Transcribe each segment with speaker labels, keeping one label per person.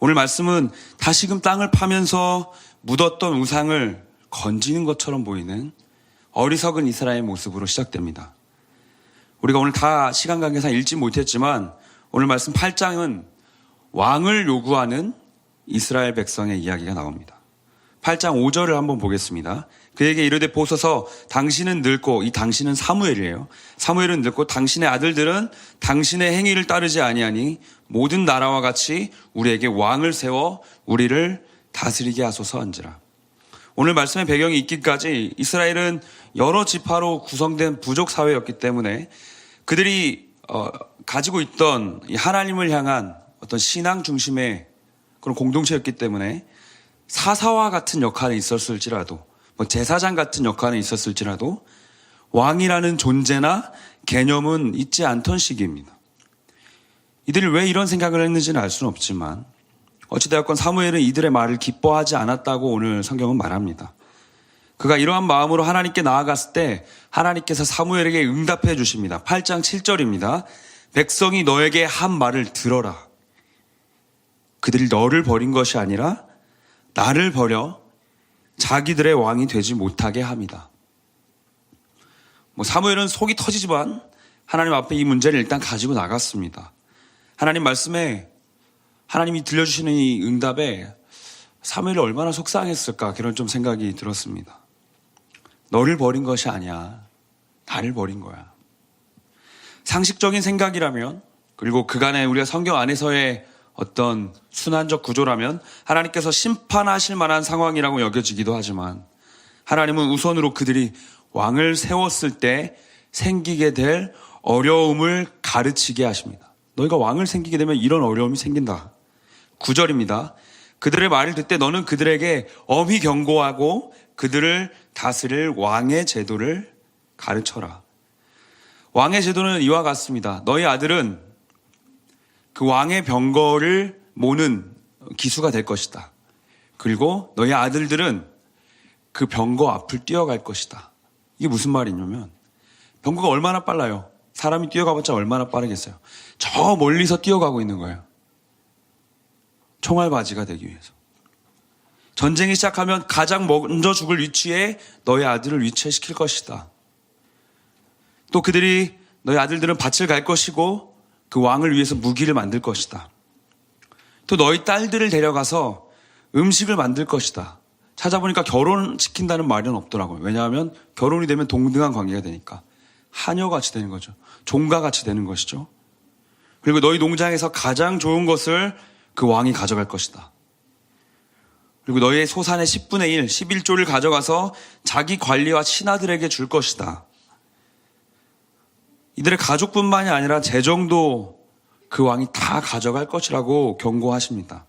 Speaker 1: 오늘 말씀은 다시금 땅을 파면서 묻었던 우상을 건지는 것처럼 보이는 어리석은 이스라엘의 모습으로 시작됩니다. 우리가 오늘 다 시간 관계상 읽지 못했지만 오늘 말씀 8장은 왕을 요구하는 이스라엘 백성의 이야기가 나옵니다. 8장 5절을 한번 보겠습니다. 그에게 이르되 보소서 당신은 늙고, 이 당신은 사무엘이에요. 사무엘은 늙고 당신의 아들들은 당신의 행위를 따르지 아니하니 모든 나라와 같이 우리에게 왕을 세워 우리를 다스리게 하소서 한지라. 오늘 말씀의 배경이 있기까지 이스라엘은 여러 지파로 구성된 부족 사회였기 때문에 그들이 가지고 있던 하나님을 향한 어떤 신앙 중심의 그런 공동체였기 때문에 사사와 같은 역할이 있었을지라도, 제사장 같은 역할이 있었을지라도 왕이라는 존재나 개념은 있지 않던 시기입니다. 이들이 왜 이런 생각을 했는지는 알 수는 없지만 어찌되었건 사무엘은 이들의 말을 기뻐하지 않았다고 오늘 성경은 말합니다. 그가 이러한 마음으로 하나님께 나아갔을 때 하나님께서 사무엘에게 응답해 주십니다. 8장 7절입니다. 백성이 너에게 한 말을 들어라. 그들이 너를 버린 것이 아니라 나를 버려 자기들의 왕이 되지 못하게 합니다. 사무엘은 속이 터지지만 하나님 앞에 이 문제를 일단 가지고 나갔습니다. 하나님 말씀에 하나님이 들려주시는 이 응답에 사무엘이 얼마나 속상했을까 그런 좀 생각이 들었습니다. 너를 버린 것이 아니야. 나를 버린 거야. 상식적인 생각이라면, 그리고 그간의 우리가 성경 안에서의 어떤 순환적 구조라면 하나님께서 심판하실 만한 상황이라고 여겨지기도 하지만 하나님은 우선으로 그들이 왕을 세웠을 때 생기게 될 어려움을 가르치게 하십니다. 너희가 왕을 생기게 되면 이런 어려움이 생긴다. 9절입니다. 그들의 말을 듣되 너는 그들에게 엄히 경고하고 그들을 다스릴 왕의 제도를 가르쳐라. 왕의 제도는 이와 같습니다. 너희 아들은 그 왕의 병거를 모는 기수가 될 것이다. 그리고 너희 아들들은 그 병거 앞을 뛰어갈 것이다. 이게 무슨 말이냐면 병거가 얼마나 빨라요? 사람이 뛰어가봤자 얼마나 빠르겠어요? 저 멀리서 뛰어가고 있는 거예요. 총알바지가 되기 위해서. 전쟁이 시작하면 가장 먼저 죽을 위치에 너희 아들을 위치시킬 것이다. 또 그들이 너희 아들들은 밭을 갈 것이고 그 왕을 위해서 무기를 만들 것이다. 또 너희 딸들을 데려가서 음식을 만들 것이다. 찾아보니까 결혼시킨다는 말은 없더라고요. 왜냐하면 결혼이 되면 동등한 관계가 되니까. 하녀같이 되는 거죠. 종가같이 되는 것이죠. 그리고 너희 농장에서 가장 좋은 것을 그 왕이 가져갈 것이다. 그리고 너희의 소산의 10분의 1, 11조를 가져가서 자기 관리와 신하들에게 줄 것이다. 이들의 가족뿐만이 아니라 재정도 그 왕이 다 가져갈 것이라고 경고하십니다.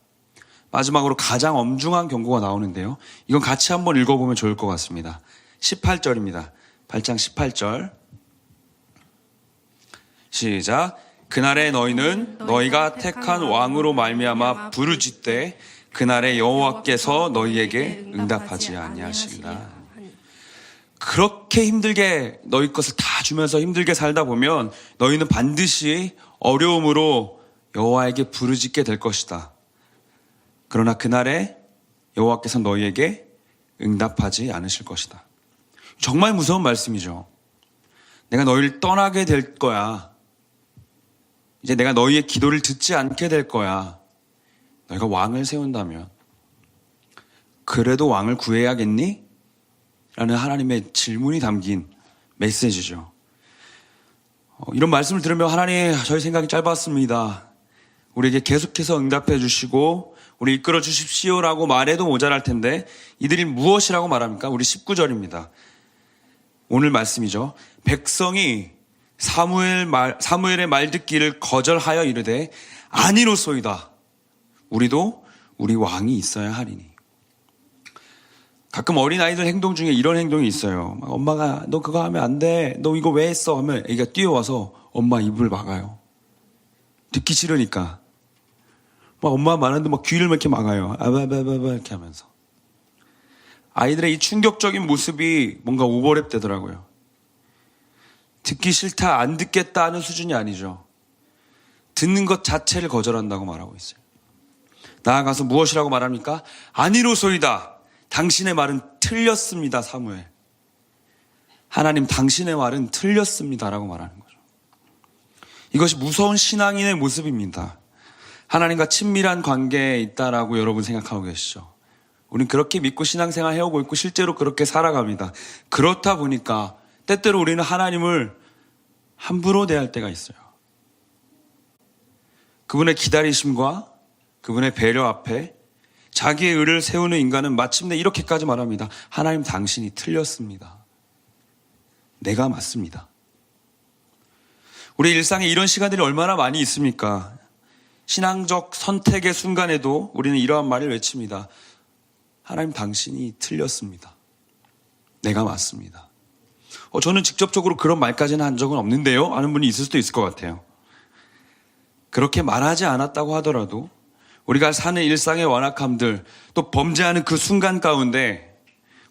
Speaker 1: 마지막으로 가장 엄중한 경고가 나오는데요. 이건 같이 한번 읽어보면 좋을 것 같습니다. 18절입니다. 8장 18절. 시작. 그날에 너희는 너희가 택한 왕으로 말미암아 부르짖되 그날에 여호와께서 너희에게 응답하지 아니하시리라. 그렇게 힘들게 너희 것을 다 주면서 힘들게 살다 보면 너희는 반드시 어려움으로 여호와에게 부르짖게 될 것이다. 그러나 그날에 여호와께서 너희에게 응답하지 않으실 것이다. 정말 무서운 말씀이죠. 내가 너희를 떠나게 될 거야. 이제 내가 너희의 기도를 듣지 않게 될 거야. 너희가 왕을 세운다면 그래도 왕을 구해야겠니? 라는 하나님의 질문이 담긴 메시지죠. 이런 말씀을 들으면 하나님 저희 생각이 짧았습니다. 우리에게 계속해서 응답해 주시고 우리 이끌어 주십시오라고 말해도 모자랄 텐데 이들이 무엇이라고 말합니까? 우리 19절입니다. 오늘 말씀이죠. 백성이 사무엘의 말 듣기를 거절하여 이르되 아니로소이다. 우리도 우리 왕이 있어야 하리니. 가끔 어린아이들 행동 중에 이런 행동이 있어요. 엄마가 너 그거 하면 안 돼. 너 이거 왜 했어? 하면 애가 뛰어와서 엄마 입을 막아요. 듣기 싫으니까. 막 엄마 말하는데 막 귀를 이렇게 막아요. 아바바바바 이렇게 하면서. 아이들의 이 충격적인 모습이 뭔가 오버랩 되더라고요. 듣기 싫다, 안 듣겠다 하는 수준이 아니죠. 듣는 것 자체를 거절한다고 말하고 있어요. 나아가서 무엇이라고 말합니까? 아니로소이다. 당신의 말은 틀렸습니다. 사무엘. 하나님, 당신의 말은 틀렸습니다라고 말하는 거죠. 이것이 무서운 신앙인의 모습입니다. 하나님과 친밀한 관계에 있다라고 여러분 생각하고 계시죠? 우린 그렇게 믿고 신앙생활 해오고 있고 실제로 그렇게 살아갑니다. 그렇다 보니까 때때로 우리는 하나님을 함부로 대할 때가 있어요. 그분의 기다리심과 그분의 배려 앞에 자기의 의를 세우는 인간은 마침내 이렇게까지 말합니다. 하나님, 당신이 틀렸습니다. 내가 맞습니다. 우리 일상에 이런 시간들이 얼마나 많이 있습니까? 신앙적 선택의 순간에도 우리는 이러한 말을 외칩니다. 하나님, 당신이 틀렸습니다. 내가 맞습니다. 저는 직접적으로 그런 말까지는 한 적은 없는데요? 하는 분이 있을 수도 있을 것 같아요. 그렇게 말하지 않았다고 하더라도 우리가 사는 일상의 완악함들, 또 범죄하는 그 순간 가운데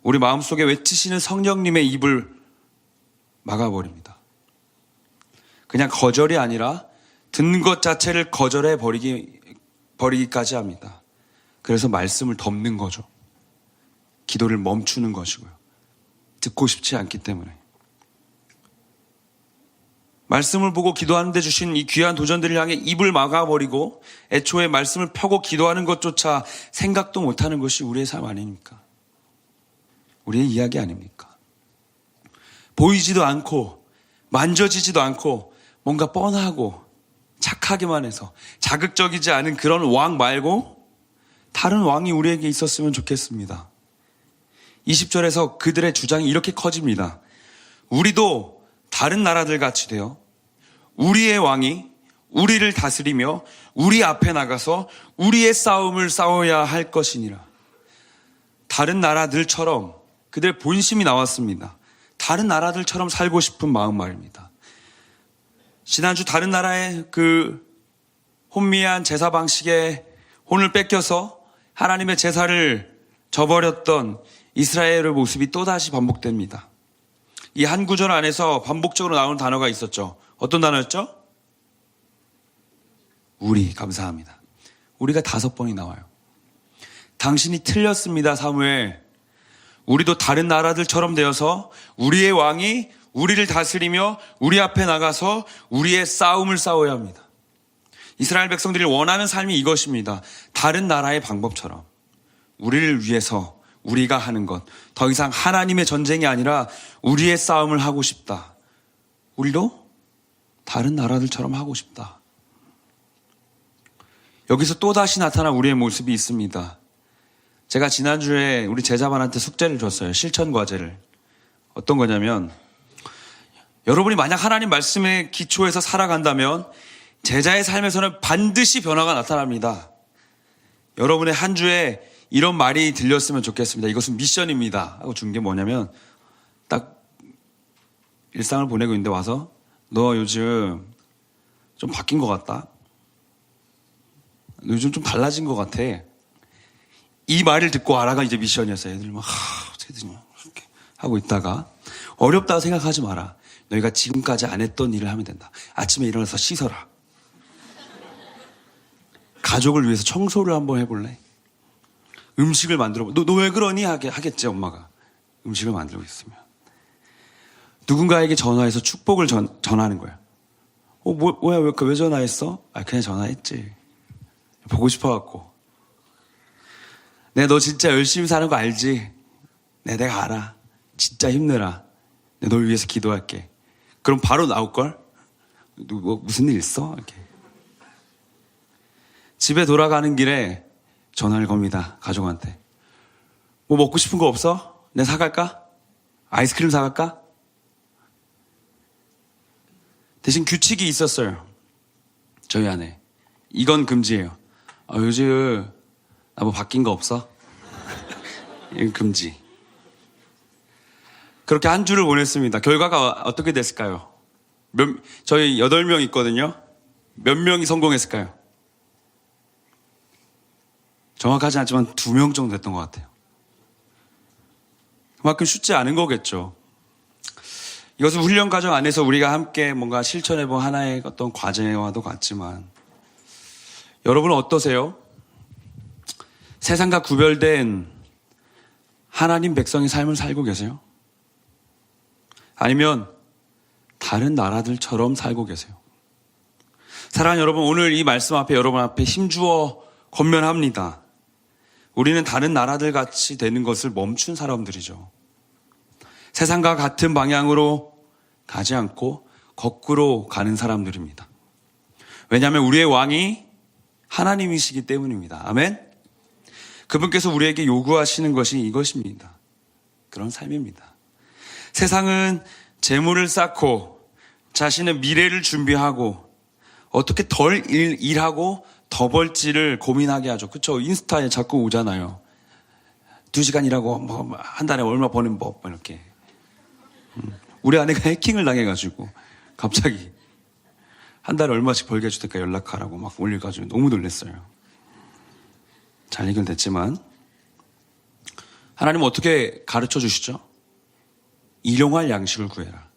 Speaker 1: 우리 마음속에 외치시는 성령님의 입을 막아버립니다. 그냥 거절이 아니라 듣는 것 자체를 거절해 버리기까지 합니다. 그래서 말씀을 덮는 거죠. 기도를 멈추는 것이고요. 듣고 싶지 않기 때문에. 말씀을 보고 기도하는데 주신 이 귀한 도전들을 향해 입을 막아버리고 애초에 말씀을 펴고 기도하는 것조차 생각도 못하는 것이 우리의 삶 아닙니까? 우리의 이야기 아닙니까? 보이지도 않고 만져지지도 않고 뭔가 뻔하고 착하기만 해서 자극적이지 않은 그런 왕 말고 다른 왕이 우리에게 있었으면 좋겠습니다. 20절에서 그들의 주장이 이렇게 커집니다. 우리도 다른 나라들 같이 되어 우리의 왕이 우리를 다스리며 우리 앞에 나가서 우리의 싸움을 싸워야 할 것이니라. 다른 나라들처럼 그들의 본심이 나왔습니다. 다른 나라들처럼 살고 싶은 마음 말입니다. 지난주 다른 나라의 그 혼미한 제사 방식에 혼을 뺏겨서 하나님의 제사를 저버렸던 이스라엘의 모습이 또다시 반복됩니다. 이 한 구절 안에서 반복적으로 나오는 단어가 있었죠. 어떤 단어였죠? 우리. 감사합니다. 우리가 5번이 나와요. 당신이 틀렸습니다, 사무엘. 우리도 다른 나라들처럼 되어서 우리의 왕이 우리를 다스리며 우리 앞에 나가서 우리의 싸움을 싸워야 합니다. 이스라엘 백성들이 원하는 삶이 이것입니다. 다른 나라의 방법처럼 우리를 위해서 우리가 하는 것, 더 이상 하나님의 전쟁이 아니라 우리의 싸움을 하고 싶다. 우리도 다른 나라들처럼 하고 싶다. 여기서 또다시 나타난 우리의 모습이 있습니다. 제가 지난주에 우리 제자반한테 숙제를 줬어요. 실천 과제를. 어떤 거냐면, 여러분이 만약 하나님 말씀의 기초에서 살아간다면 제자의 삶에서는 반드시 변화가 나타납니다. 여러분의 한 주에 이런 말이 들렸으면 좋겠습니다. 이것은 미션입니다. 하고 준 게 뭐냐면, 딱 일상을 보내고 있는데 와서 너 요즘 좀 바뀐 것 같다. 요즘 좀 달라진 것 같아. 이 말을 듣고 알아가 이제 미션이었어요. 애들 막 어떻게 되냐 이렇게 하고 있다가 어렵다고 생각하지 마라. 너희가 지금까지 안 했던 일을 하면 된다. 아침에 일어나서 씻어라. 가족을 위해서 청소를 한번 해볼래? 음식을 만들어. 너 왜 그러니? 하겠지 엄마가. 음식을 만들고 있으면. 누군가에게 전화해서 축복을 전하는 거야. 뭐야 왜 전화했어? 그냥 전화했지. 보고 싶어갖고. 너 진짜 열심히 사는 거 알지? 내가 알아. 진짜 힘내라. 널 위해서 기도할게. 그럼 바로 나올걸? 무슨 일 있어? 이렇게. 집에 돌아가는 길에 전화를 겁니다. 가족한테. 뭐 먹고 싶은 거 없어? 내가 사갈까? 아이스크림 사갈까? 대신 규칙이 있었어요. 저희 안에. 이건 금지예요. 요즘 나 뭐 바뀐 거 없어? 이건 금지. 그렇게 한 주를 보냈습니다. 결과가 어떻게 됐을까요? 저희 8명 있거든요. 몇 명이 성공했을까요? 정확하지 않지만 2명 정도 됐던 것 같아요. 그만큼 쉽지 않은 거겠죠. 이것은 훈련 과정 안에서 우리가 함께 뭔가 실천해본 하나의 어떤 과제와도 같지만 여러분은 어떠세요? 세상과 구별된 하나님 백성의 삶을 살고 계세요? 아니면 다른 나라들처럼 살고 계세요? 사랑하는 여러분, 오늘 이 말씀 앞에 여러분 앞에 힘주어 권면합니다. 우리는 다른 나라들 같이 되는 것을 멈춘 사람들이죠. 세상과 같은 방향으로 가지 않고 거꾸로 가는 사람들입니다. 왜냐하면 우리의 왕이 하나님이시기 때문입니다. 아멘? 그분께서 우리에게 요구하시는 것이 이것입니다. 그런 삶입니다. 세상은 재물을 쌓고 자신의 미래를 준비하고 어떻게 덜 일하고 더 벌지를 고민하게 하죠. 그렇죠? 인스타에 자꾸 오잖아요. 2시간 일하고 뭐 한 달에 얼마 버는 법 이렇게. 우리 아내가 해킹을 당해가지고 갑자기 한 달에 얼마씩 벌게 해줄 테니까 연락하라고 막 올려가지고 너무 놀랐어요. 잘 해결됐지만 하나님은 어떻게 가르쳐 주시죠? 일용할 양식을 구해라.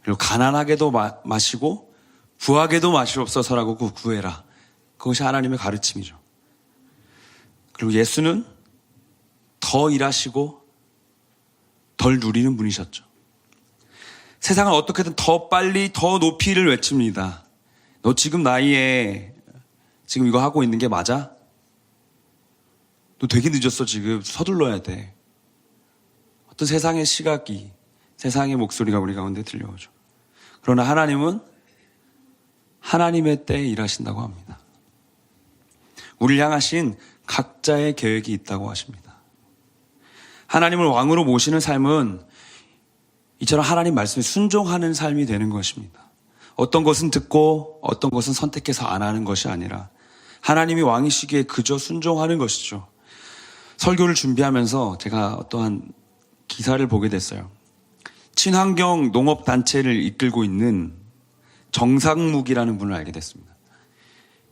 Speaker 1: 그리고 가난하게도 마시고 부하게도 마시옵소서라고 구해라. 그것이 하나님의 가르침이죠. 그리고 예수는 더 일하시고 덜 누리는 분이셨죠. 세상은 어떻게든 더 빨리 더 높이를 외칩니다. 너 지금 나이에 지금 이거 하고 있는 게 맞아? 너 되게 늦었어. 지금 서둘러야 돼. 어떤 세상의 시각이, 세상의 목소리가 우리 가운데 들려오죠. 그러나 하나님은 하나님의 때에 일하신다고 합니다. 우리를 향하신 각자의 계획이 있다고 하십니다. 하나님을 왕으로 모시는 삶은 이처럼 하나님 말씀에 순종하는 삶이 되는 것입니다. 어떤 것은 듣고 어떤 것은 선택해서 안 하는 것이 아니라 하나님이 왕이시기에 그저 순종하는 것이죠. 설교를 준비하면서 제가 어떠한 기사를 보게 됐어요. 친환경 농업단체를 이끌고 있는 정상묵이라는 분을 알게 됐습니다.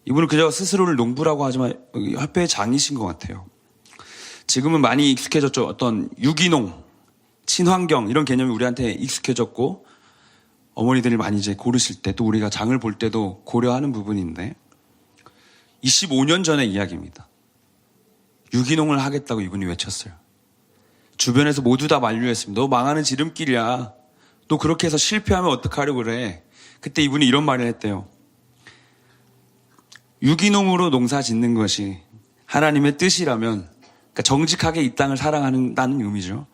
Speaker 1: 이분은 그저 스스로를 농부라고 하지만 협회의 장이신 것 같아요. 지금은 많이 익숙해졌죠. 어떤 유기농, 친환경 이런 개념이 우리한테 익숙해졌고 어머니들이 많이 이제 고르실 때 또 우리가 장을 볼 때도 고려하는 부분인데 25년 전의 이야기입니다. 유기농을 하겠다고 이분이 외쳤어요. 주변에서 모두 다 만류했습니다. 너 망하는 지름길이야. 너 그렇게 해서 실패하면 어떡하려고 그래. 그때 이분이 이런 말을 했대요. 유기농으로 농사 짓는 것이 하나님의 뜻이라면, 그러니까 정직하게 이 땅을 사랑한다는 의미죠.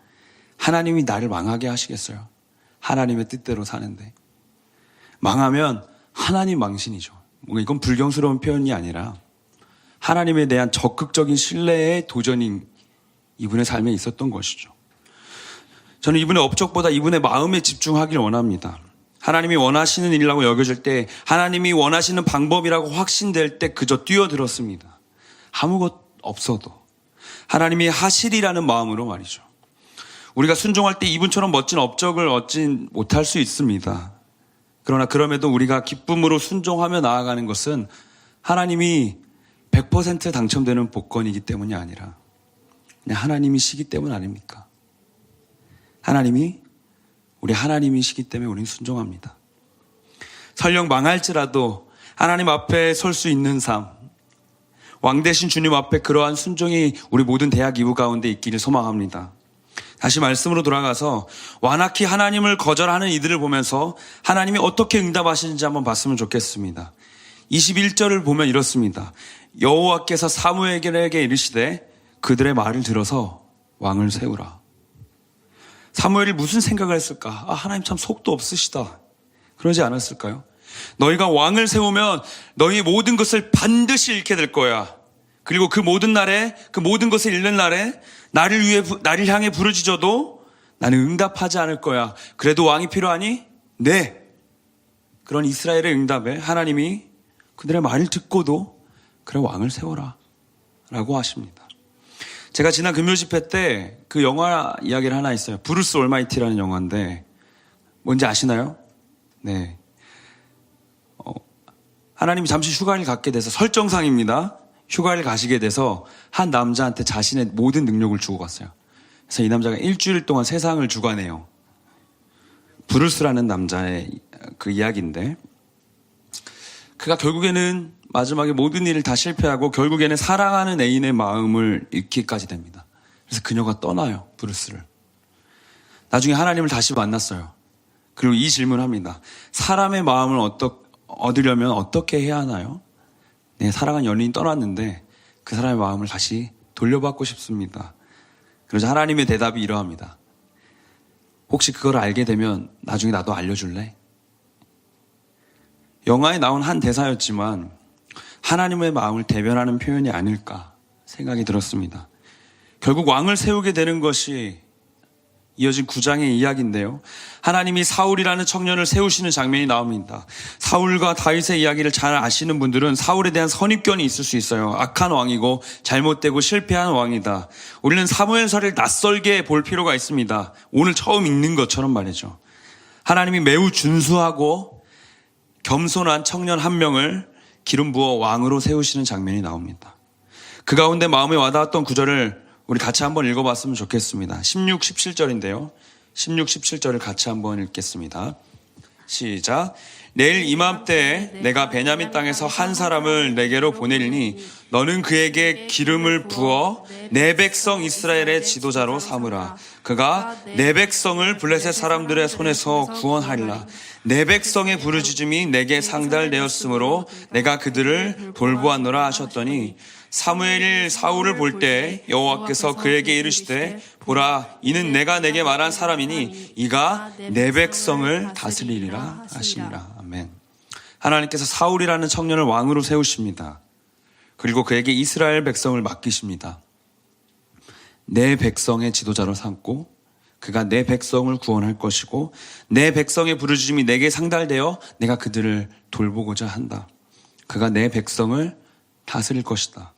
Speaker 1: 하나님이 나를 망하게 하시겠어요? 하나님의 뜻대로 사는데. 망하면 하나님 망신이죠. 뭔가 이건 불경스러운 표현이 아니라 하나님에 대한 적극적인 신뢰의 도전이 이분의 삶에 있었던 것이죠. 저는 이분의 업적보다 이분의 마음에 집중하길 원합니다. 하나님이 원하시는 일이라고 여겨질 때, 하나님이 원하시는 방법이라고 확신될 때 그저 뛰어들었습니다. 아무것 없어도 하나님이 하시리라는 마음으로 말이죠. 우리가 순종할 때 이분처럼 멋진 업적을 얻지 못할 수 있습니다. 그러나 그럼에도 우리가 기쁨으로 순종하며 나아가는 것은 하나님이 100% 당첨되는 복권이기 때문이 아니라 그냥 하나님이시기 때문 아닙니까? 하나님이 우리 하나님이시기 때문에 우리는 순종합니다. 설령 망할지라도 하나님 앞에 설 수 있는 삶, 왕 대신 주님 앞에 그러한 순종이 우리 모든 대학 이후 가운데 있기를 소망합니다. 다시 말씀으로 돌아가서 완악히 하나님을 거절하는 이들을 보면서 하나님이 어떻게 응답하시는지 한번 봤으면 좋겠습니다. 21절을 보면 이렇습니다. 여호와께서 사무엘에게 이르시되 그들의 말을 들어서 왕을 세우라. 사무엘이 무슨 생각을 했을까? 하나님 참 속도 없으시다. 그러지 않았을까요? 너희가 왕을 세우면 너희 모든 것을 반드시 잃게 될 거야. 그리고 그 모든 날에, 그 모든 것을 잃는 날에 나를 향해 부르짖어도 나는 응답하지 않을 거야. 그래도 왕이 필요하니? 네. 그런 이스라엘의 응답에 하나님이 그들의 말을 듣고도 그래 왕을 세워라 라고 하십니다. 제가 지난 금요 집회 때 그 영화 이야기를 하나 있어요. 브루스 올마이티라는 영화인데 뭔지 아시나요? 네. 하나님이 잠시 휴가를 갖게 돼서 설정상입니다. 휴가를 가시게 돼서 한 남자한테 자신의 모든 능력을 주고 갔어요. 그래서 이 남자가 일주일 동안 세상을 주관해요. 브루스라는 남자의 그 이야기인데 그가 결국에는 마지막에 모든 일을 다 실패하고 결국에는 사랑하는 애인의 마음을 잃기까지 됩니다. 그래서 그녀가 떠나요, 브루스를. 나중에 하나님을 다시 만났어요. 그리고 이 질문을 합니다. 사람의 마음을 얻으려면 어떻게 해야 하나요? 내 사랑한 연인이 떠났는데 그 사람의 마음을 다시 돌려받고 싶습니다. 그래서 하나님의 대답이 이러합니다. 혹시 그걸 알게 되면 나중에 나도 알려줄래? 영화에 나온 한 대사였지만 하나님의 마음을 대변하는 표현이 아닐까 생각이 들었습니다. 결국 왕을 세우게 되는 것이 이어진 9장의 이야기인데요. 하나님이 사울이라는 청년을 세우시는 장면이 나옵니다. 사울과 다윗의 이야기를 잘 아시는 분들은 사울에 대한 선입견이 있을 수 있어요. 악한 왕이고 잘못되고 실패한 왕이다. 우리는 사무엘서를 낯설게 볼 필요가 있습니다. 오늘 처음 읽는 것처럼 말이죠. 하나님이 매우 준수하고 겸손한 청년 한 명을 기름 부어 왕으로 세우시는 장면이 나옵니다. 그 가운데 마음에 와닿았던 구절을 우리 같이 한번 읽어봤으면 좋겠습니다. 16, 17절인데요. 16, 17절을 같이 한번 읽겠습니다. 시작. 내일 이맘때에 내가 베냐민 땅에서 한 사람을 내게로 보내리니 너는 그에게 기름을 부어 내 백성 이스라엘의 지도자로 삼으라. 그가 내 백성을 블레셋 사람들의 손에서 구원하리라. 내 백성의 부르짖음이 내게 상달되었으므로 내가 그들을 돌보았노라 하셨더니 사무엘이 사울을 볼 때 여호와께서 그에게 이르시되 보라 이는 내가 내게 말한 사람이니 이가 내 백성을 다스리리라 하시니라. 아멘. 하나님께서 사울이라는 청년을 왕으로 세우십니다. 그리고 그에게 이스라엘 백성을 맡기십니다. 내 백성의 지도자로 삼고 그가 내 백성을 구원할 것이고 내 백성의 부르짖음이 내게 상달되어 내가 그들을 돌보고자 한다. 그가 내 백성을 다스릴 것이다.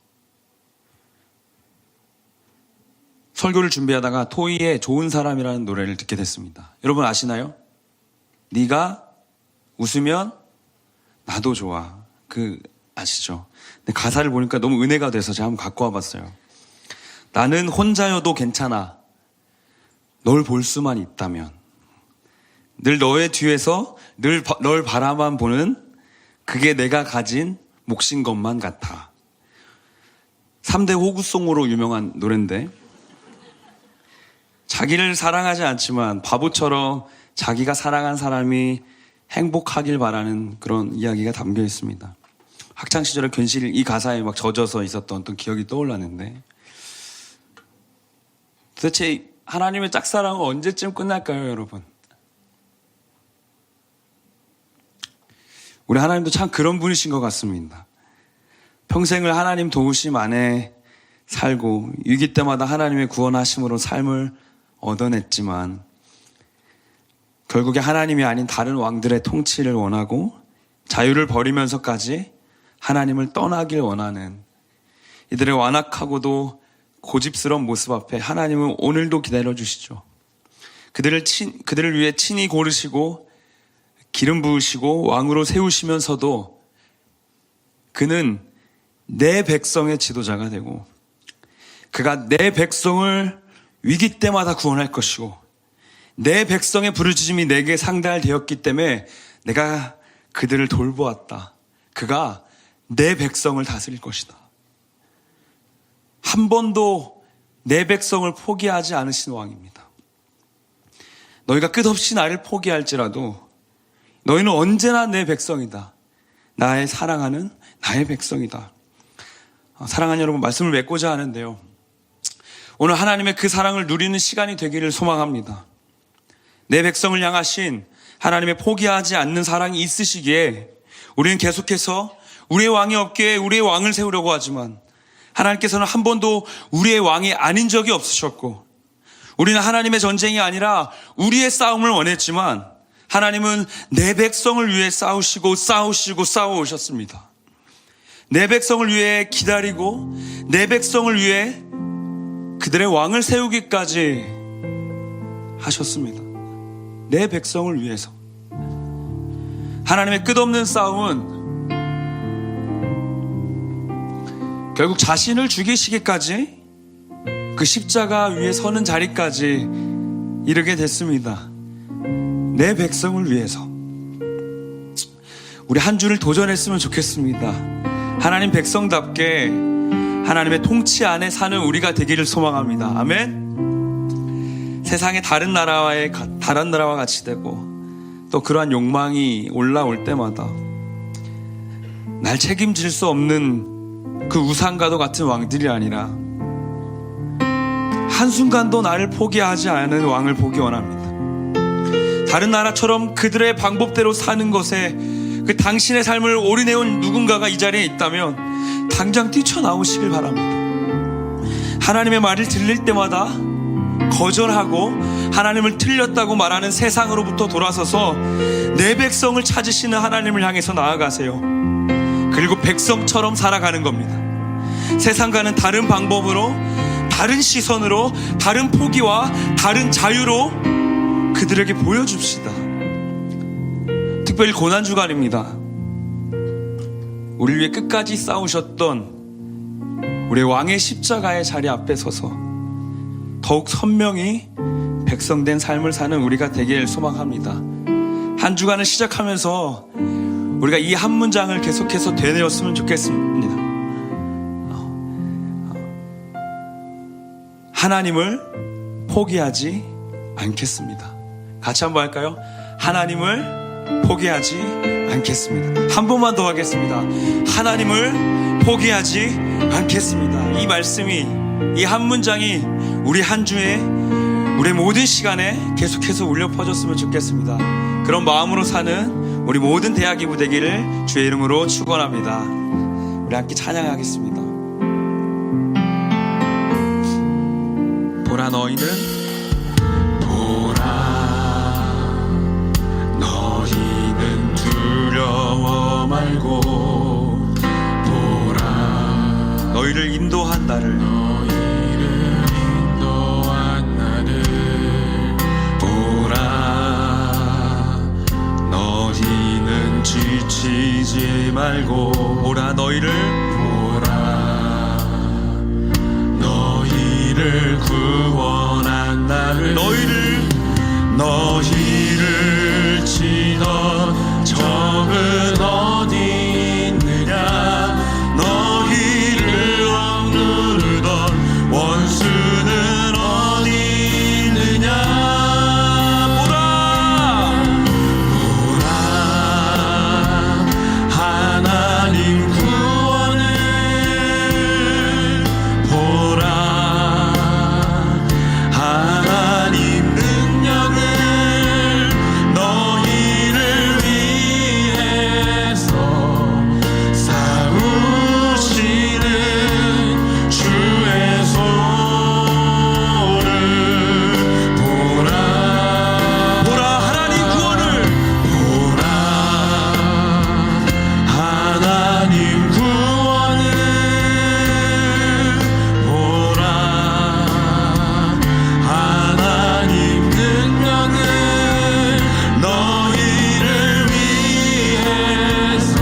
Speaker 1: 설교를 준비하다가 토이의 좋은 사람이라는 노래를 듣게 됐습니다. 여러분 아시나요? 네가 웃으면 나도 좋아. 아시죠? 근데 가사를 보니까 너무 은혜가 돼서 제가 한번 갖고 와봤어요. 나는 혼자여도 괜찮아. 널 볼 수만 있다면. 늘 너의 뒤에서 늘 널 바라만 보는 그게 내가 가진 몫인 것만 같아. 3대 호구송으로 유명한 노래인데 자기를 사랑하지 않지만 바보처럼 자기가 사랑한 사람이 행복하길 바라는 그런 이야기가 담겨 있습니다. 학창시절에 괜시리 이 가사에 막 젖어서 있었던 어떤 기억이 떠올랐는데 도대체 하나님의 짝사랑은 언제쯤 끝날까요, 여러분? 우리 하나님도 참 그런 분이신 것 같습니다. 평생을 하나님 도우심 안에 살고 위기 때마다 하나님의 구원하심으로 삶을 얻어냈지만 결국에 하나님이 아닌 다른 왕들의 통치를 원하고 자유를 버리면서까지 하나님을 떠나길 원하는 이들의 완악하고도 고집스러운 모습 앞에 하나님은 오늘도 기다려주시죠. 그들을 위해 친히 고르시고 기름 부으시고 왕으로 세우시면서도 그는 내 백성의 지도자가 되고 그가 내 백성을 위기 때마다 구원할 것이고 내 백성의 부르짖음이 내게 상달되었기 때문에 내가 그들을 돌보았다. 그가 내 백성을 다스릴 것이다. 한 번도 내 백성을 포기하지 않으신 왕입니다. 너희가 끝없이 나를 포기할지라도 너희는 언제나 내 백성이다. 나의 사랑하는 나의 백성이다. 사랑하는 여러분, 말씀을 맺고자 하는데요. 오늘 하나님의 그 사랑을 누리는 시간이 되기를 소망합니다. 내 백성을 향하신 하나님의 포기하지 않는 사랑이 있으시기에 우리는 계속해서 우리의 왕이 없기에 우리의 왕을 세우려고 하지만 하나님께서는 한 번도 우리의 왕이 아닌 적이 없으셨고 우리는 하나님의 전쟁이 아니라 우리의 싸움을 원했지만 하나님은 내 백성을 위해 싸우시고 싸워오셨습니다. 내 백성을 위해 기다리고 내 백성을 위해 그들의 왕을 세우기까지 하셨습니다. 내 백성을 위해서. 하나님의 끝없는 싸움은 결국 자신을 죽이시기까지 그 십자가 위에 서는 자리까지 이르게 됐습니다. 내 백성을 위해서. 우리 한 주를 도전했으면 좋겠습니다. 하나님 백성답게 하나님의 통치 안에 사는 우리가 되기를 소망합니다. 아멘. 세상의 다른 나라와 같이 되고 또 그러한 욕망이 올라올 때마다 날 책임질 수 없는 그 우상과도 같은 왕들이 아니라 한순간도 나를 포기하지 않은 왕을 보기 원합니다. 다른 나라처럼 그들의 방법대로 사는 것에 그 당신의 삶을 올인해온 누군가가 이 자리에 있다면 당장 뛰쳐나오시길 바랍니다. 하나님의 말을 들릴 때마다 거절하고 하나님을 틀렸다고 말하는 세상으로부터 돌아서서 내 백성을 찾으시는 하나님을 향해서 나아가세요. 그리고 백성처럼 살아가는 겁니다. 세상과는 다른 방법으로, 다른 시선으로, 다른 포기와 다른 자유로 그들에게 보여줍시다. 특별히 고난주간입니다. 우리를 위해 끝까지 싸우셨던 우리 왕의 십자가의 자리 앞에 서서 더욱 선명히 백성된 삶을 사는 우리가 되길 소망합니다. 한 주간을 시작하면서 우리가 이 한 문장을 계속해서 되뇌었으면 좋겠습니다. 하나님을 포기하지 않겠습니다. 같이 한번 할까요? 하나님을 포기하지 않겠습니다. 한 번만 더 하겠습니다. 하나님을 포기하지 않겠습니다. 이 말씀이, 이 한 문장이 우리 한 주에, 우리 모든 시간에 계속해서 울려 퍼졌으면 좋겠습니다. 그런 마음으로 사는 우리 모든 대학이부 되기를 주의 이름으로 축원합니다. 우리 함께 찬양하겠습니다. 보라 너희는 두려워 말고 보라 너희를 인도한 나를 보라 너희는 지치지 말고 보라 너희를 구원한 나를 너희를 치던 적은 어디 있느냐 너희를 억누르던 원수는 어디 있느냐 보라 하나님 구원을 보라 하나님 능력을 너희를 위해서 싸우시는 주의 손을 보라 하나님 구원을 보라 하나님 구원을 보라 하나님 능력을 너희를 위해서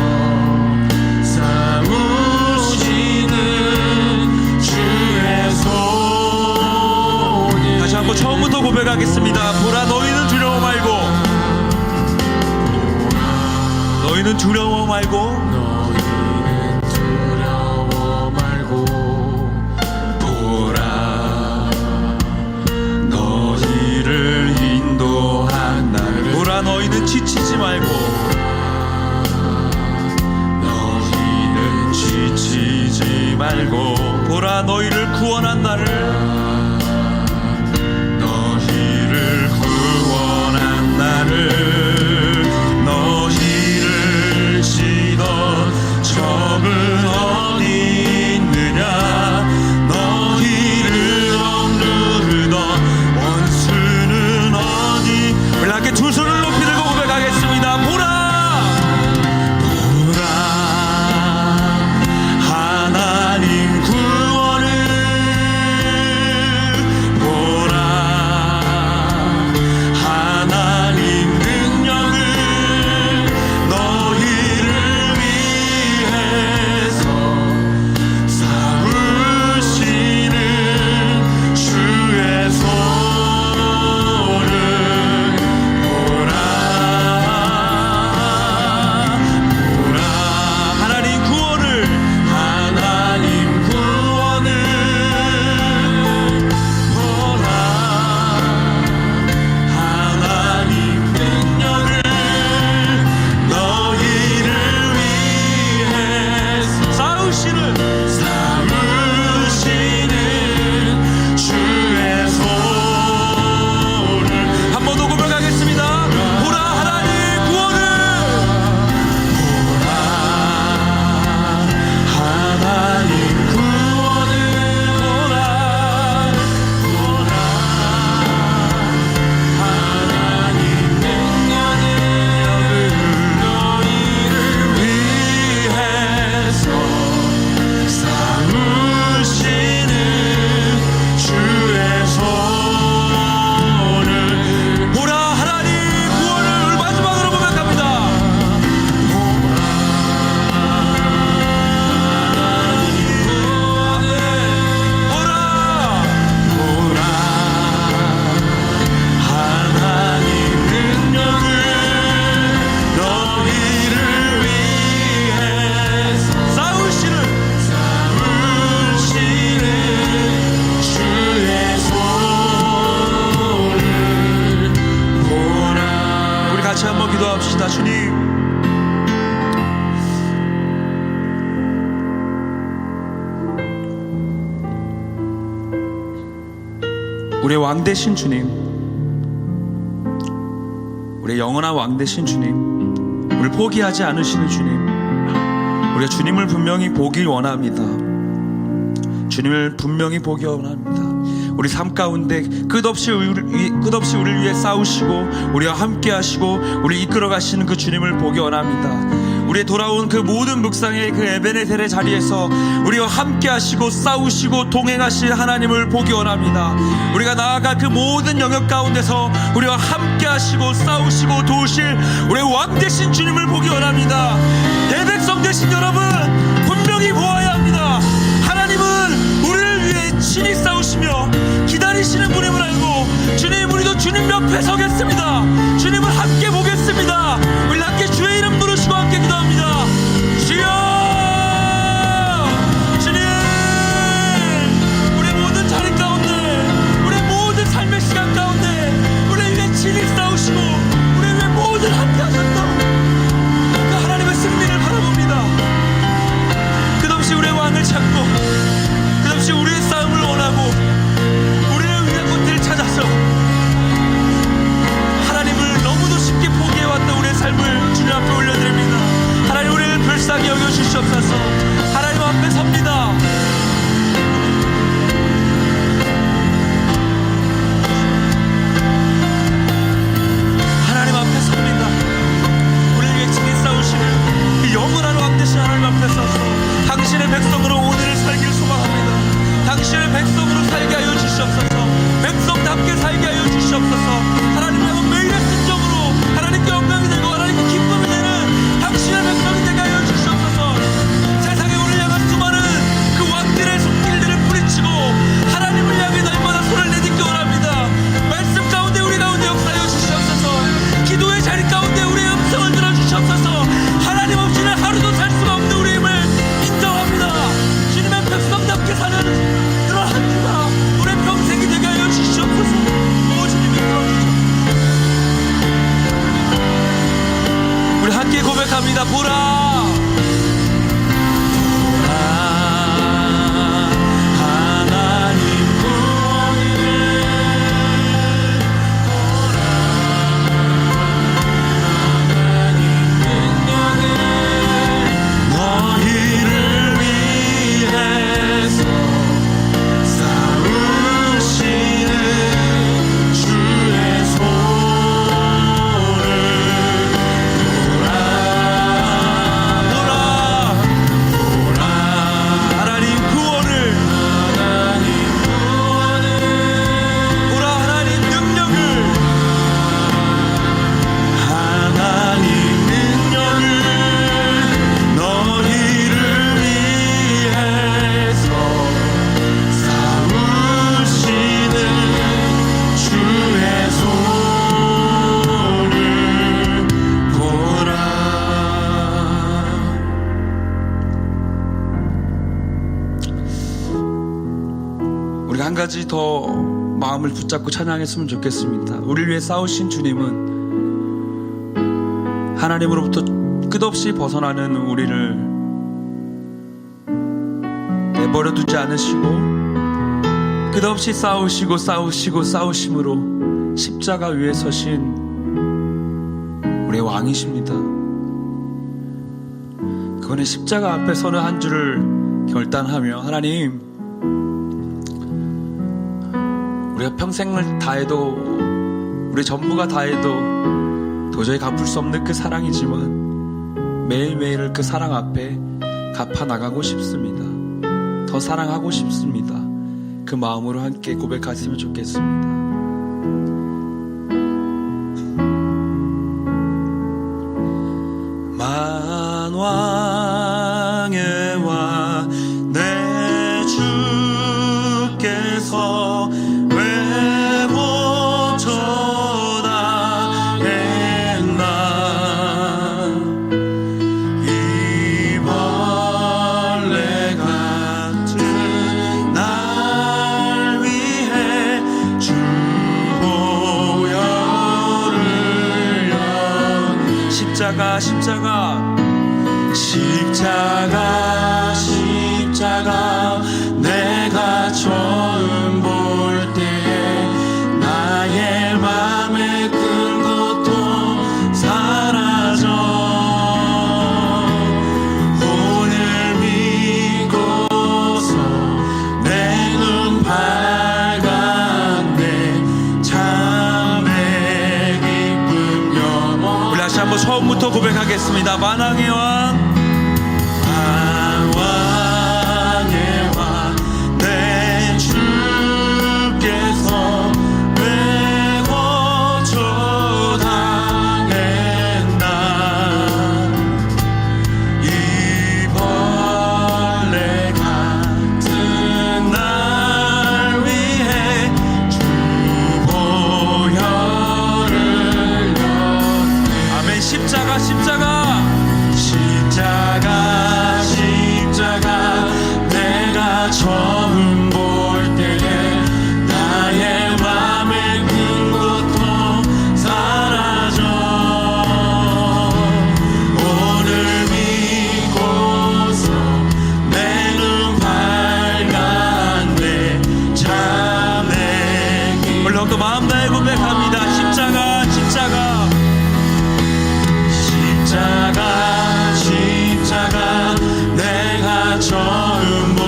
Speaker 1: 싸우시는 주의 손이 다시 한번 처음부터 고백하겠습니다. 보라 너희는 두려워 말고 너희는 두려워 말고 보라 너희를 인도한 나를 보라 너희는 지치지 말고 너희는 지치지 말고 보라 너희를 구원한 나를 너희를 구원한 나를 너희를 치던 적은 어디 있느냐 너희를 억누르던 원수는 어디 우리 함께 두 손을 높이 들고 고백하겠습니다. 보라 하나님 구원을 보라 하나님 능력을 너희를 위해서 우리의 왕 되신 주님, 우리의 영원한 왕 되신 주님, 우리를 포기하지 않으시는 주님, 우리가 주님을 분명히 보길 원합니다. 주님을 분명히 보기 원합니다. 우리 삶 가운데 끝없이 우리를 위해 싸우시고 우리와 함께 하시고 우리 이끌어 가시는 그 주님을 보기 원합니다. 우리의 돌아온 그 모든 묵상의 그 에베네셀의 자리에서 우리와 함께 하시고 싸우시고 동행하실 하나님을 보기 원합니다. 우리가 나아갈 그 모든 영역 가운데서 우리와 함께 하시고 싸우시고 도우실 우리의 왕 되신 주님을 보기 원합니다. 대백성 되신 여러분, 분명히 보아야 합니다. 하나님은 우리를 위해 친히 싸우시며 기다리시는 분임을 알고, 주님, 우리도 주님 옆에 서겠습니다. 주님을 함께 보겠습니다. 우리 함께 주의 이름 부르시고 함께 기도합니다. 주여, 주님, 우리 모든 자리 가운데, 우리 모든 삶의 시간 가운데 우리를 위해 친히 싸우시고 우리를 위해 모든 함께 하셨던 그 하나님의 승리를 바라봅니다. 끝없이 우리의 왕을 찾고 끝없이 우리의 싸움을 원하고 우리를 위한 것들을 찾아서 하나님을 너무도 쉽게 포기해왔던 우리의 삶을 주님 앞에 올려드립니다. 하나님, 우리를 불쌍히 여겨주시옵소서. 하나님 앞에 섭니다. 하나님 앞에 섭니다. 우리를 위해 친히 싸우시는 그 영원한 왕 되신 하나님 앞에 서서 당신의 백성으로 오늘을 살길 소망합니다. 당신의 백성으로 살게 하여 주시옵소서. 백성답게 살게 하여 주시옵소서. 하나님의 매일의 순종으로 하나님께 영광이 되고 하나님께 기쁨이 되는 당신의 백성이 되게 하여 주시옵소서. 세상에 우리를 향한 수많은 그 왕들의 손길들을 뿌리치고 하나님을 향해 날마다 손을 내딛기 원합니다. 말씀 가운데 우리 가운데 역사하여 주시옵소서. 기도의 자리 가운데 우리의 음성을 들어주시옵소서. 하나님 없이는 하루도 살 수가 없는 우리임을 인정합니다. 주님의 백성답게 사는 그런 한 주가 우리의 평생이 되게 하여 주시옵소서. 오, 주님이 들어주시옵소서. 우리 함께 고백합니다. 보라, 한 가지 더 마음을 붙잡고 찬양했으면 좋겠습니다. 우리를 위해 싸우신 주님은 하나님으로부터 끝없이 벗어나는 우리를 내버려 두지 않으시고 끝없이 싸우시고 싸우심으로 십자가 위에 서신 우리의 왕이십니다. 그분의 십자가 앞에 서는 한 주를 결단하며, 하나님, 우리가 평생을 다해도, 우리 전부가 다해도 도저히 갚을 수 없는 그 사랑이지만 매일매일을 그 사랑 앞에 갚아나가고 싶습니다. 더 사랑하고 싶습니다. 그 마음으로 함께 고백하시면 좋겠습니다. 만왕의 왕 내 주께서 십자가 내가 처음 볼 때 고백하겠습니다. 만왕의 왕,
Speaker 2: 만왕의 왕 내 주께서 왜 고초당했나. 이 벌레 같은 날 위해 주 보혈을
Speaker 1: 아멘. 십자가, 십자가.
Speaker 2: 십자가 내가 처음 볼 때에 나의 맘의 큰 고통 사라져. 오늘 믿고서 내 눈 밝았네. 참 내 길.
Speaker 1: 우리 더욱더 마음 다해 고백합니다. 십자가, 십자가.
Speaker 2: 십자가 내가 처음 볼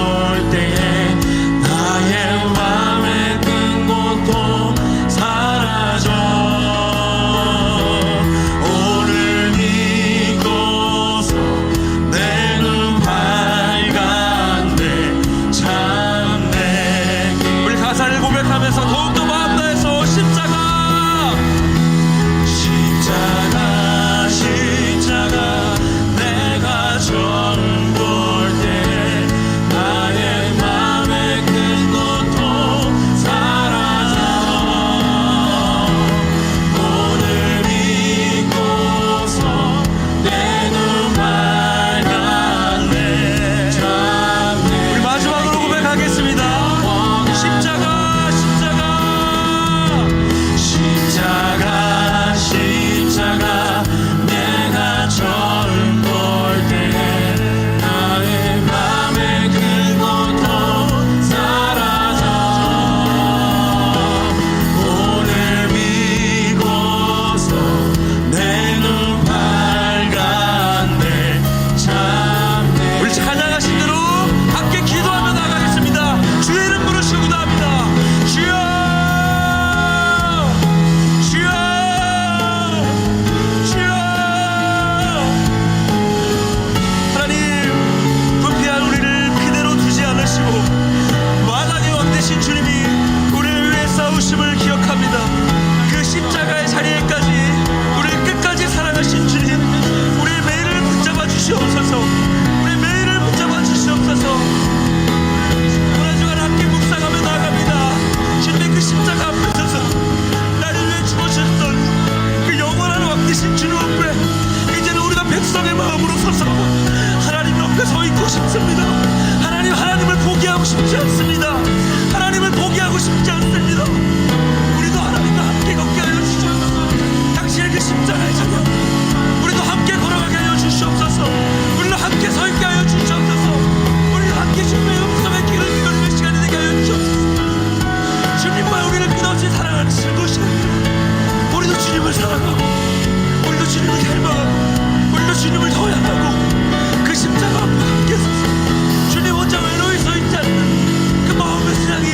Speaker 2: 때에 나의 맘의 큰 고통 사라져. 오늘 믿고서 내 눈 밝았네. 참 내 길.
Speaker 1: 우리 가사를 고백하면서 더욱더 마음 다해서 십자가.
Speaker 2: 십자가 내가 처음 볼 때 나의 맘의 큰 고통 사라져. 오늘 믿고서 내 눈 밝았네. 참 내
Speaker 1: 우리 마지막으로 고백하겠습니다. 십자가, 십자가.
Speaker 2: 십자가 내가 처음 볼 때에 나의 맘의 큰 고통 사라져. 오늘 믿고서 내 눈 밝았네. 참 내
Speaker 1: 우리 찬양하신 대로 함께 기도하며 나가겠습니다. 주의 이름 부르시고 기도합니다. 주여, 주여, 주여. 하나님, 부패한 우리를 그대로 두지 않으시고 만왕의 왕 되신 주님이 우리를 위해 싸우심을 기억합니다. 그 십자가의 자리에까지 우리를 끝까지 사랑하신 주님, 우리의 매일을 붙잡아 주시옵소서. 우리의 매일을 붙잡아 주시옵소서. 오늘 주간 함께 묵상하며 나아갑니다. 주님의 그 십자가 앞에 서서 나를 위해 죽으셨던 그 영원한 왕 되신 주님 앞에 이제는 우리가 백성의 마음으로 서서 하나님 옆에 서 있고 싶습니다. 하나님을 포기하고 싶지 않습니다. 하나님을 포기하고 싶지 않습니다. 우리도 하나님과 함께 걷게 하여 주시옵소서. 당신의 그 십자가의 자녀 우리도 함께 걸어가게 하여 주시옵소서. 우리도 함께 서 있게 하여 주시옵소서. 우리도 함께 주님의 음성의 길을 이끌는 시간이 되게 하여 주시옵소서. 주님과 우리를 끝없이 사랑하는 것이 우리도 주님을 사랑하고 우리도 주님을 닮아가고 우리도 주님을 도약하고 그 십자가 앞에 함께 서서 주님 혼자 외로이 서 있지 않는 그 마음의 신앙이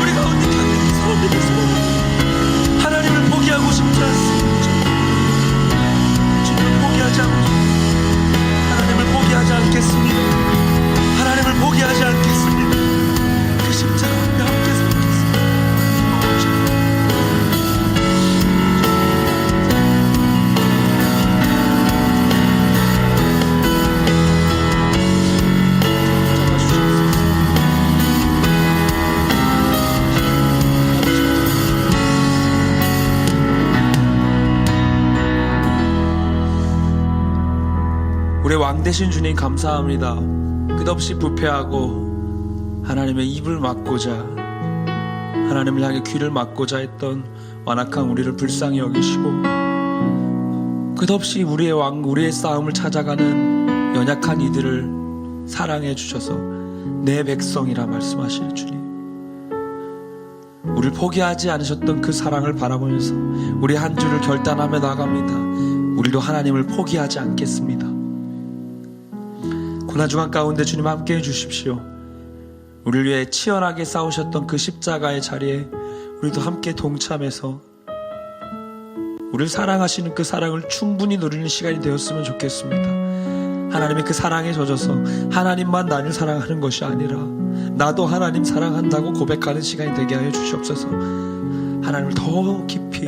Speaker 1: 우리 가운데 강력히 사옵니다. 하나님을 포기하고 싶지 않습니다. 주님을 포기하지 않고 하나님을 포기하지 않겠습니다. 하나님을 포기하지 않겠습니다. 그 십자가 앞에 함께 서겠습니다. 우리 왕 되신 주님 감사합니다. 끝없이 부패하고 하나님의 입을 막고자 하나님을 향해 귀를 막고자 했던 완악한 우리를 불쌍히 여기시고 끝없이 우리의 왕, 우리의 싸움을 찾아가는 연약한 이들을 사랑해 주셔서 내 백성이라 말씀하시는 주님, 우리를 포기하지 않으셨던 그 사랑을 바라보면서 우리 한 주를 결단하며 나갑니다. 우리도 하나님을 포기하지 않겠습니다. 고난중한 가운데 주님 함께해 주십시오. 우리를 위해 치열하게 싸우셨던 그 십자가의 자리에 우리도 함께 동참해서
Speaker 3: 우리를 사랑하시는 그 사랑을 충분히 누리는 시간이 되었으면 좋겠습니다. 하나님의 그 사랑에 젖어서 하나님만 나를 사랑하는 것이 아니라 나도 하나님 사랑한다고 고백하는 시간이 되게 하여 주시옵소서. 하나님을 더 깊이,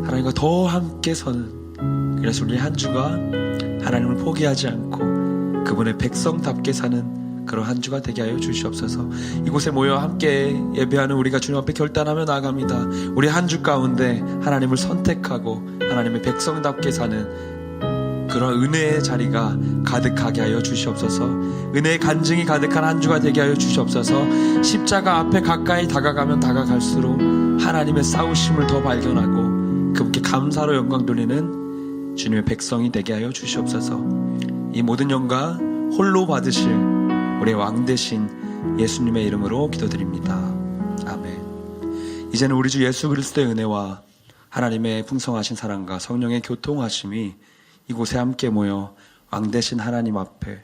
Speaker 3: 하나님과 더 함께 서는, 그래서 우리 한 주가 하나님을 포기하지 않고 그분의 백성답게 사는 그런 한 주가 되게 하여 주시옵소서. 이곳에 모여 함께 예배하는 우리가 주님 앞에 결단하며 나아갑니다. 우리 한 주 가운데 하나님을 선택하고 하나님의 백성답게 사는 그런 은혜의 자리가 가득하게 하여 주시옵소서. 은혜의 간증이 가득한 한 주가 되게 하여 주시옵소서. 십자가 앞에 가까이 다가가면 다가갈수록 하나님의 싸우심을 더 발견하고 그분께 감사로 영광 돌리는 주님의 백성이 되게 하여 주시옵소서. 이 모든 영광 홀로 받으실 우리의 왕 되신 예수님의 이름으로 기도드립니다. 아멘. 이제는 우리 주 예수 그리스도의 은혜와 하나님의 풍성하신 사랑과 성령의 교통하심이 이곳에 함께 모여 왕 되신 하나님 앞에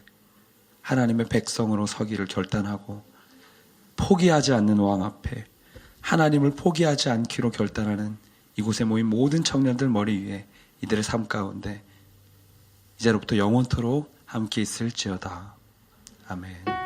Speaker 3: 하나님의 백성으로 서기를 결단하고 포기하지 않는 왕 앞에 하나님을 포기하지 않기로 결단하는 이곳에 모인 모든 청년들 머리 위에 이들의 삶 가운데 이제로부터 영원토록 함께 있을지어다. 아멘.